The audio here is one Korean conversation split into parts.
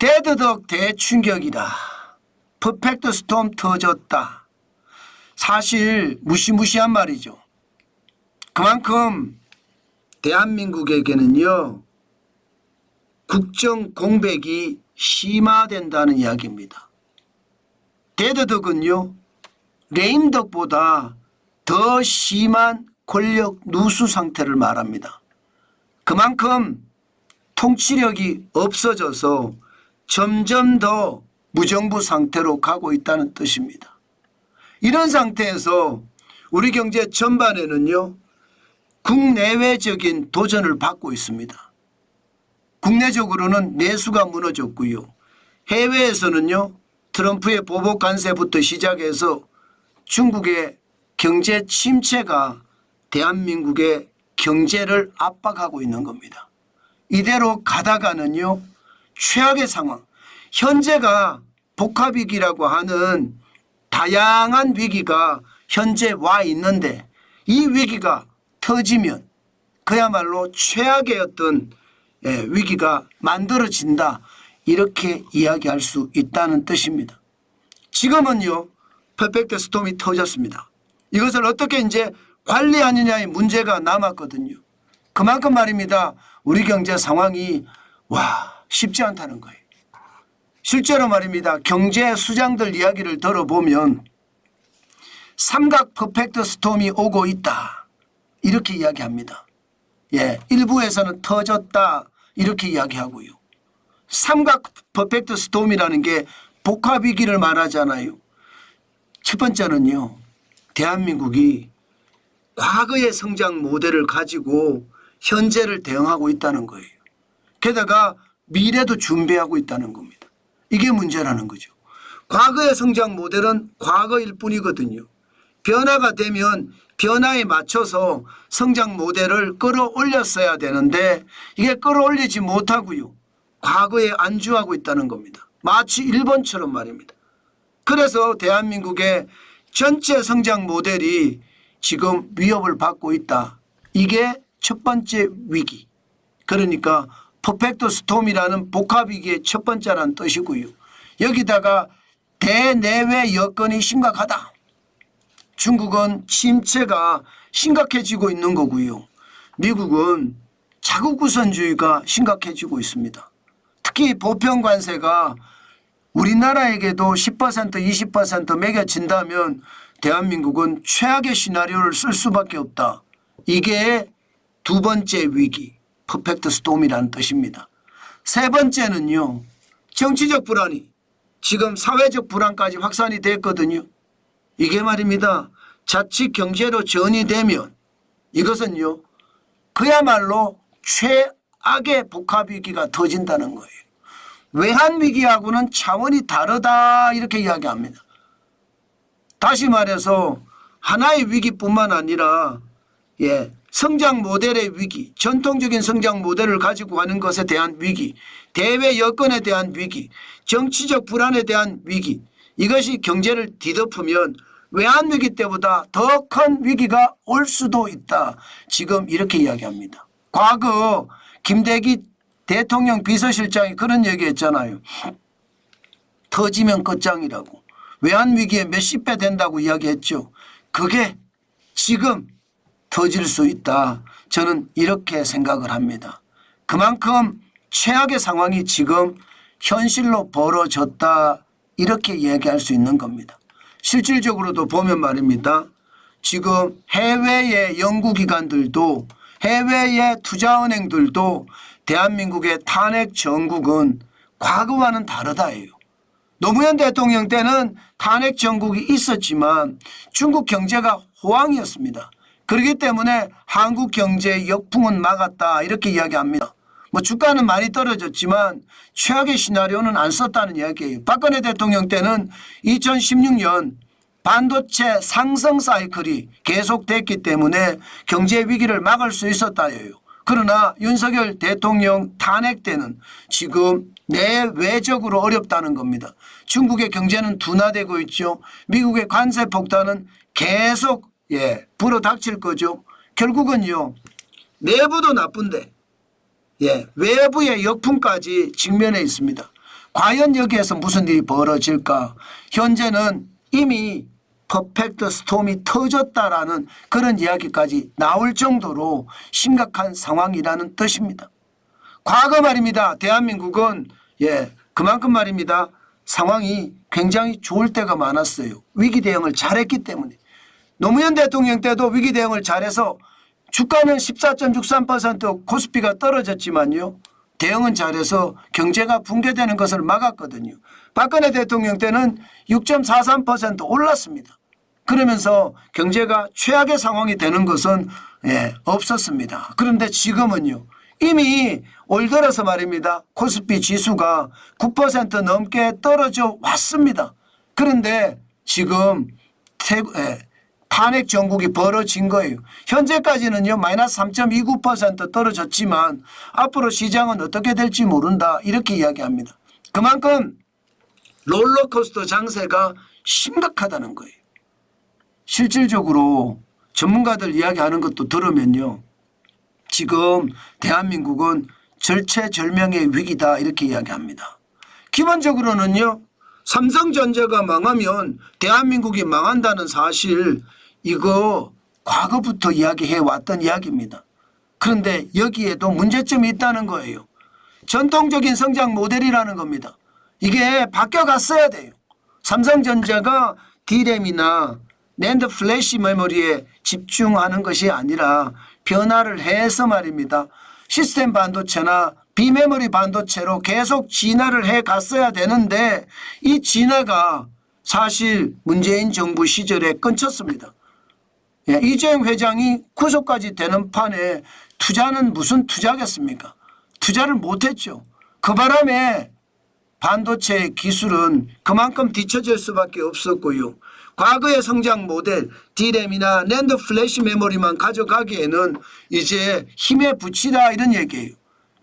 대드덕 대충격이다. 퍼펙트 스톰 터졌다. 사실 무시무시한 말이죠. 그만큼 대한민국에게는요, 국정 공백이 심화된다는 이야기입니다. 대드덕은요, 레임덕보다 더 심한 권력 누수 상태를 말합니다. 그만큼 통치력이 없어져서 점점 더 무정부 상태로 가고 있다는 뜻입니다. 이런 상태에서 우리 경제 전반에는요, 국내외적인 도전을 받고 있습니다. 국내적으로는 내수가 무너졌고요. 해외에서는요, 트럼프의 보복 관세부터 시작해서 중국의 경제 침체가 대한민국의 경제를 압박하고 있는 겁니다. 이대로 가다가는요, 최악의 상황, 현재가 복합위기라고 하는 다양한 위기가 현재 와 있는데 이 위기가 터지면 그야말로 최악의 어떤 위기가 만들어진다, 이렇게 이야기할 수 있다는 뜻입니다. 지금은요, 퍼펙트 스톰이 터졌습니다. 이것을 어떻게 이제 관리하느냐의 문제가 남았거든요. 그만큼 말입니다, 우리 경제 상황이 쉽지 않다는 거예요. 실제로 말입니다, 경제 수장들 이야기를 들어보면 삼각 퍼펙트 스톰이 오고 있다, 이렇게 이야기합니다. 일부에서는 터졌다, 이렇게 이야기하고요. 삼각 퍼펙트 스톰이라는 게 복합위기를 말하잖아요. 첫 번째는요, 대한민국이 과거의 성장 모델을 가지고 현재를 대응하고 있다는 거예요. 게다가 미래도 준비하고 있다는 겁니다. 이게 문제라는 거죠. 과거의 성장 모델은 과거일 뿐이거든요. 변화가 되면 변화에 맞춰서 성장 모델을 끌어올렸어야 되는데 이게 끌어올리지 못하고요, 과거에 안주하고 있다는 겁니다. 마치 일본처럼 말입니다. 그래서 대한민국의 전체 성장 모델이 지금 위협을 받고 있다. 이게 첫 번째 위기. 그러니까 퍼펙트 스톰이라는 복합위기의 첫 번째라는 뜻이고요. 여기다가 대내외 여건이 심각하다. 중국은 침체가 심각해지고 있는 거고요. 미국은 자국우선주의가 심각해지고 있습니다. 특히 보편관세가 우리나라에게도 10% 20% 매겨진다면 대한민국은 최악의 시나리오를 쓸 수밖에 없다. 이게 두 번째 위기, 퍼펙트 스톰이라는 뜻입니다. 세 번째는요, 정치적 불안이 지금 사회적 불안까지 확산이 됐거든요. 이게 말입니다, 자칫 경제로 전이되면 이것은요, 그야말로 최악의 복합위기가 터진다는 거예요. 외환위기하고는 차원이 다르다, 이렇게 이야기합니다. 다시 말해서 하나의 위기뿐만 아니라 성장 모델의 위기, 전통적인 성장 모델을 가지고 가는 것에 대한 위기, 대외 여건에 대한 위기, 정치적 불안에 대한 위기, 이것이 경제를 뒤덮으면 외환위기 때보다 더 큰 위기가 올 수도 있다. 지금 이렇게 이야기합니다. 과거 김대기 대통령 비서실장이 그런 얘기했잖아요. 터지면 끝장이라고. 외환위기에 몇십 배 된다고 이야기했죠. 그게 지금 터질 수 있다. 저는 이렇게 생각을 합니다. 그만큼 최악의 상황이 지금 현실로 벌어졌다, 이렇게 이야기할 수 있는 겁니다. 실질적으로도 보면 말입니다, 지금 해외의 연구기관들도 해외의 투자은행들도 대한민국의 탄핵 정국은 과거와는 다르다예요. 노무현 대통령 때는 탄핵 정국이 있었지만 중국 경제가 호황이었습니다. 그렇기 때문에 한국 경제의 역풍은 막았다, 이렇게 이야기합니다. 주가는 많이 떨어졌지만 최악의 시나리오는 안 썼다는 이야기예요. 박근혜 대통령 때는 2016년 반도체 상승 사이클이 계속됐기 때문에 경제 위기를 막을 수 있었다예요. 그러나 윤석열 대통령 탄핵 때는 지금 내외적으로 어렵다는 겁니다. 중국의 경제는 둔화되고 있죠. 미국의 관세 폭탄은 계속 불어닥칠 거죠. 결국은요, 내부도 나쁜데 외부의 역풍까지 직면해 있습니다. 과연 여기에서 무슨 일이 벌어질까? 현재는 이미 퍼펙트 스톰이 터졌다라는 그런 이야기까지 나올 정도로 심각한 상황이라는 뜻입니다. 과거 말입니다. 대한민국은 그만큼 말입니다. 상황이 굉장히 좋을 때가 많았어요. 위기 대응을 잘했기 때문에. 노무현 대통령 때도 위기 대응을 잘해서 주가는 14.63% 코스피가 떨어졌지만요. 대응은 잘해서 경제가 붕괴되는 것을 막았거든요. 박근혜 대통령 때는 6.43% 올랐습니다. 그러면서 경제가 최악의 상황이 되는 것은 없었습니다. 그런데 지금은요. 이미 올 들어서 말입니다. 코스피 지수가 9% 넘게 떨어져 왔습니다. 그런데 지금 탄핵 정국이 벌어진 거예요. 현재까지는요 마이너스 3.29% 떨어졌지만 앞으로 시장은 어떻게 될지 모른다 이렇게 이야기합니다. 그만큼 롤러코스터 장세가 심각하다는 거예요. 실질적으로 전문가들 이야기하는 것도 들으면요. 지금 대한민국은 절체절명의 위기다 이렇게 이야기합니다. 기본적으로는요. 삼성전자가 망하면 대한민국이 망한다는 사실 이거 과거부터 이야기해 왔던 이야기입니다. 그런데 여기에도 문제점이 있다는 거예요. 전통적인 성장 모델이라는 겁니다. 이게 바뀌어갔어야 돼요. 삼성전자가 D램이나 낸드 플래시 메모리에 집중하는 것이 아니라 변화를 해서 말입니다. 시스템 반도체나 비메모리 반도체로 계속 진화를 해 갔어야 되는데 이 진화가 사실 문재인 정부 시절에 끊쳤습니다. 이재용 회장이 구속까지 되는 판에 투자는 무슨 투자겠습니까? 투자를 못했죠. 그 바람에 반도체 기술은 그만큼 뒤처질 수밖에 없었고요. 과거의 성장 모델 D램이나 낸드 플래시 메모리만 가져가기에는 이제 힘에 부치다 이런 얘기예요.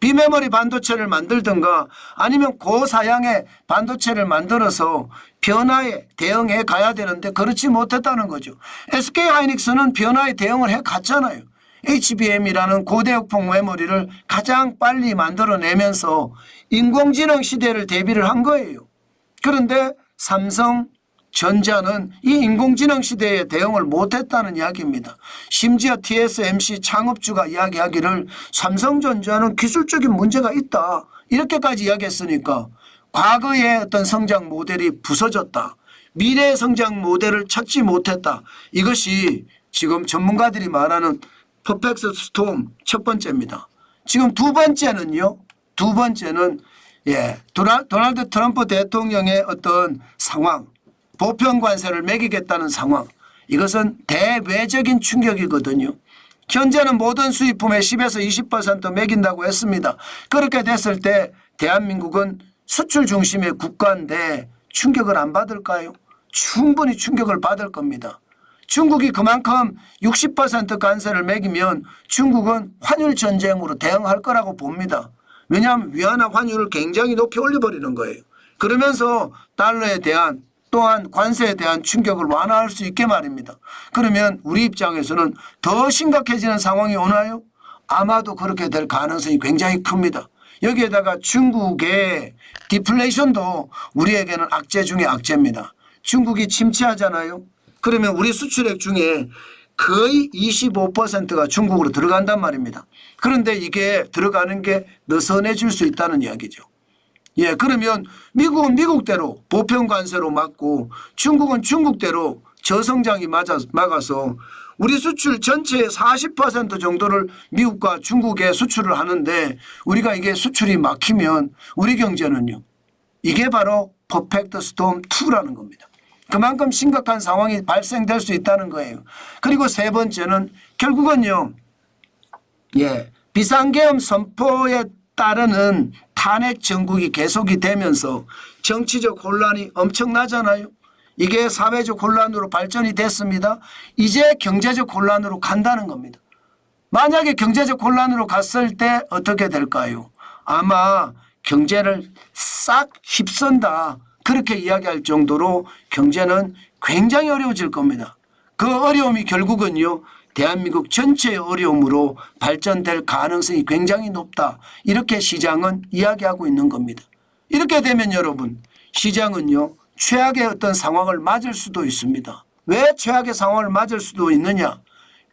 비메모리 반도체를 만들든가 아니면 고사양의 반도체를 만들어서 변화에 대응해 가야 되는데 그렇지 못했다는 거죠. SK하이닉스는 변화에 대응을 해 갔잖아요. HBM이라는 고대역폭 메모리를 가장 빨리 만들어내면서 인공지능 시대를 대비를 한 거예요. 그런데 삼성전자는 이 인공지능 시대에 대응을 못했다는 이야기입니다. 심지어 TSMC 창업주가 이야기하기를 삼성전자는 기술적인 문제가 있다 이렇게까지 이야기했으니까 과거의 어떤 성장 모델이 부서졌다. 미래의 성장 모델을 찾지 못했다. 이것이 지금 전문가들이 말하는 퍼펙트 스톰 첫 번째입니다. 지금 두 번째는요. 두 번째는 도널드 트럼프 대통령의 어떤 상황, 보편 관세를 매기겠다는 상황. 이것은 대외적인 충격이거든요. 현재는 모든 수입품의 10에서 20% 매긴다고 했습니다. 그렇게 됐을 때 대한민국은 수출 중심의 국가인데 충격을 안 받을까요? 충분히 충격을 받을 겁니다. 중국이 그만큼 60% 관세를 매기면 중국은 환율 전쟁으로 대응할 거라고 봅니다. 왜냐하면 위안화 환율을 굉장히 높이 올려버리는 거예요. 그러면서 달러에 대한 또한 관세에 대한 충격을 완화할 수 있게 말입니다. 그러면 우리 입장에서는 더 심각해지는 상황이 오나요? 아마도 그렇게 될 가능성이 굉장히 큽니다. 여기에다가 중국의 디플레이션도 우리에게는 악재 중에 악재입니다. 중국이 침체하잖아요. 그러면 우리 수출액 중에 거의 25%가 중국으로 들어간단 말입니다. 그런데 이게 들어가는 게 느슨해질 수 있다는 이야기죠. 그러면 미국은 미국대로 보편 관세로 막고 중국은 중국대로 저성장이 막아서 우리 수출 전체의 40% 정도를 미국과 중국에 수출을 하는데 우리가 이게 수출이 막히면 우리 경제는요. 이게 바로 퍼펙트 스톰 2라는 겁니다. 그만큼 심각한 상황이 발생될 수 있다는 거예요. 그리고 세 번째는 결국은요. 비상계엄 선포에 따르는 탄핵 정국이 계속이 되면서 정치적 혼란이 엄청나잖아요. 이게 사회적 혼란으로 발전이 됐습니다. 이제 경제적 혼란으로 간다는 겁니다. 만약에 경제적 혼란으로 갔을 때 어떻게 될까요? 아마 경제를 싹 휩쓴다. 그렇게 이야기할 정도로 경제는 굉장히 어려워질 겁니다. 그 어려움이 결국은요. 대한민국 전체의 어려움으로 발전될 가능성이 굉장히 높다. 이렇게 시장은 이야기하고 있는 겁니다. 이렇게 되면 여러분 시장은요 최악의 어떤 상황을 맞을 수도 있습니다. 왜 최악의 상황을 맞을 수도 있느냐.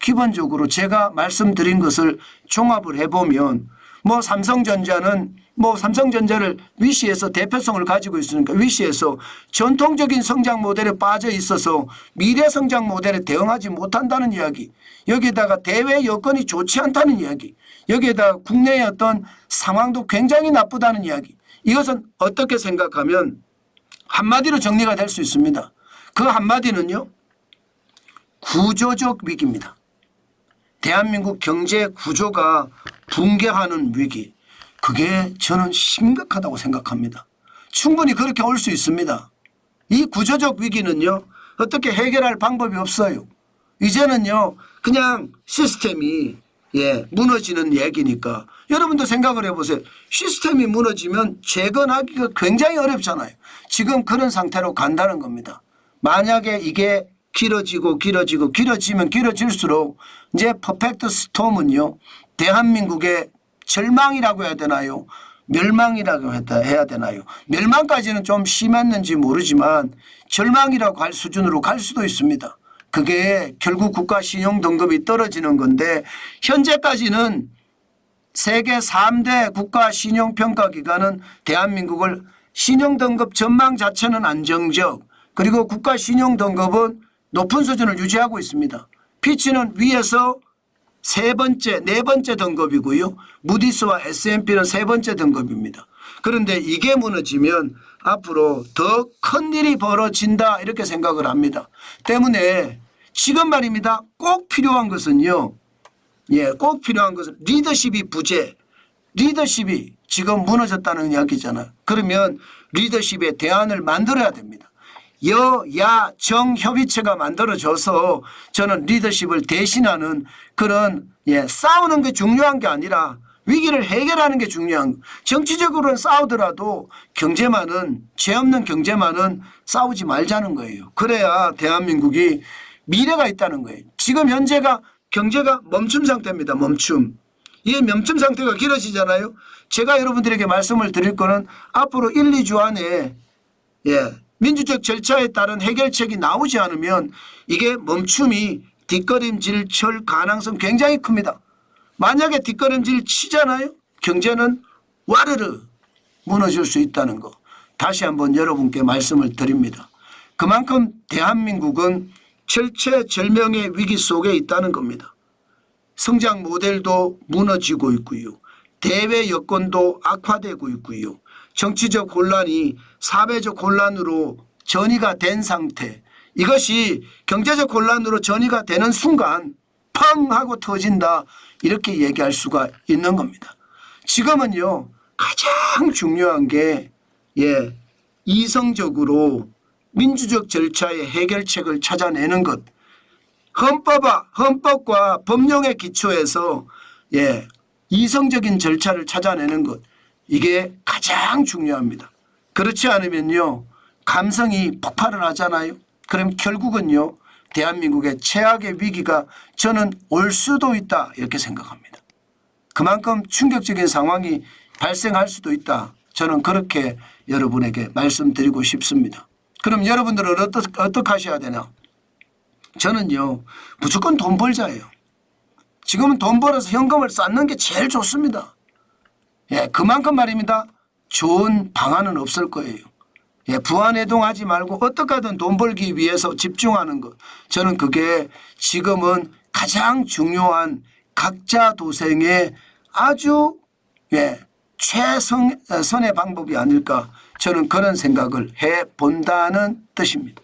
기본적으로 제가 말씀드린 것을 종합을 해보면 뭐 삼성전자를 위시에서 대표성을 가지고 있으니까 위시에서 전통적인 성장 모델에 빠져 있어서 미래 성장 모델에 대응하지 못한다는 이야기, 여기에다가 대외 여건이 좋지 않다는 이야기, 여기에다가 국내의 어떤 상황도 굉장히 나쁘다는 이야기, 이것은 어떻게 생각하면 한마디로 정리가 될 수 있습니다. 그 한마디는요 구조적 위기입니다. 대한민국 경제 구조가 붕괴하는 위기, 그게 저는 심각하다고 생각합니다. 충분히 그렇게 올 수 있습니다. 이 구조적 위기는요 어떻게 해결할 방법이 없어요. 이제는요 그냥 시스템이 무너지는 얘기니까 여러분도 생각을 해보세요. 시스템이 무너지면 재건하기가 굉장히 어렵잖아요. 지금 그런 상태로 간다는 겁니다. 만약에 이게 길어지면 길어질수록 이제 퍼펙트 스톰은요 대한민국의 절망이라고 해야 되나요? 멸망이라고 해야 되나요? 멸망까지는 좀 심했는지 모르지만 절망이라고 할 수준으로 갈 수도 있습니다. 그게 결국 국가 신용 등급이 떨어지는 건데 현재까지는 세계 3대 국가 신용평가기관은 대한민국을 신용등급 전망 자체는 안정적, 그리고 국가 신용등급은 높은 수준을 유지하고 있습니다. 피치는 위에서 네 번째 등급이고요. 무디스와 S&P는 세 번째 등급입니다. 그런데 이게 무너지면 앞으로 더 큰 일이 벌어진다 이렇게 생각을 합니다. 때문에 지금 말입니다. 꼭 필요한 것은요. 꼭 필요한 것은 리더십이 부재. 리더십이 지금 무너졌다는 이야기잖아요. 그러면 리더십의 대안을 만들어야 됩니다. 여야 정 협의체가 만들어져서 저는 리더십을 대신하는 그런 싸우는 게 중요한 게 아니라 위기를 해결하는 게 중요한, 정치적으로는 싸우더라도 경제만은, 죄 없는 경제만은 싸우지 말자는 거예요. 그래야 대한민국이 미래가 있다는 거예요. 지금 현재가 경제가 멈춤 상태입니다. 멈춤. 이 멈춤 상태가 길어지잖아요. 제가 여러분들에게 말씀을 드릴 거는 앞으로 1, 2주 안에 민주적 절차에 따른 해결책이 나오지 않으면 이게 멈춤이 뒷걸음질 칠 가능성 굉장히 큽니다. 만약에 뒷걸음질 치잖아요. 경제는 와르르 무너질 수 있다는 거 다시 한번 여러분께 말씀을 드립니다. 그만큼 대한민국은 절체절명의 위기 속에 있다는 겁니다. 성장 모델도 무너지고 있고요. 대외 여건도 악화되고 있고요. 정치적 혼란이 사회적 혼란으로 전이가 된 상태, 이것이 경제적 혼란으로 전이가 되는 순간 펑 하고 터진다 이렇게 얘기할 수가 있는 겁니다. 지금은요 가장 중요한 게 이성적으로 민주적 절차의 해결책을 찾아내는 것, 헌법과 법령의 기초에서 이성적인 절차를 찾아내는 것, 이게 가장 중요합니다. 그렇지 않으면요 감성이 폭발을 하잖아요. 그럼 결국은요 대한민국의 최악의 위기가 저는 올 수도 있다 이렇게 생각합니다. 그만큼 충격적인 상황이 발생할 수도 있다. 저는 그렇게 여러분에게 말씀드리고 싶습니다. 그럼 여러분들은 어떻게 하셔야 되나? 저는요 무조건 돈 벌자예요. 지금은 돈 벌어서 현금을 쌓는 게 제일 좋습니다. 그만큼 말입니다. 좋은 방안은 없을 거예요. 부안해동하지 말고 어떻게 하든 돈 벌기 위해서 집중하는 것, 저는 그게 지금은 가장 중요한 각자 도생의 아주 최선의 방법이 아닐까, 저는 그런 생각을 해본다는 뜻입니다.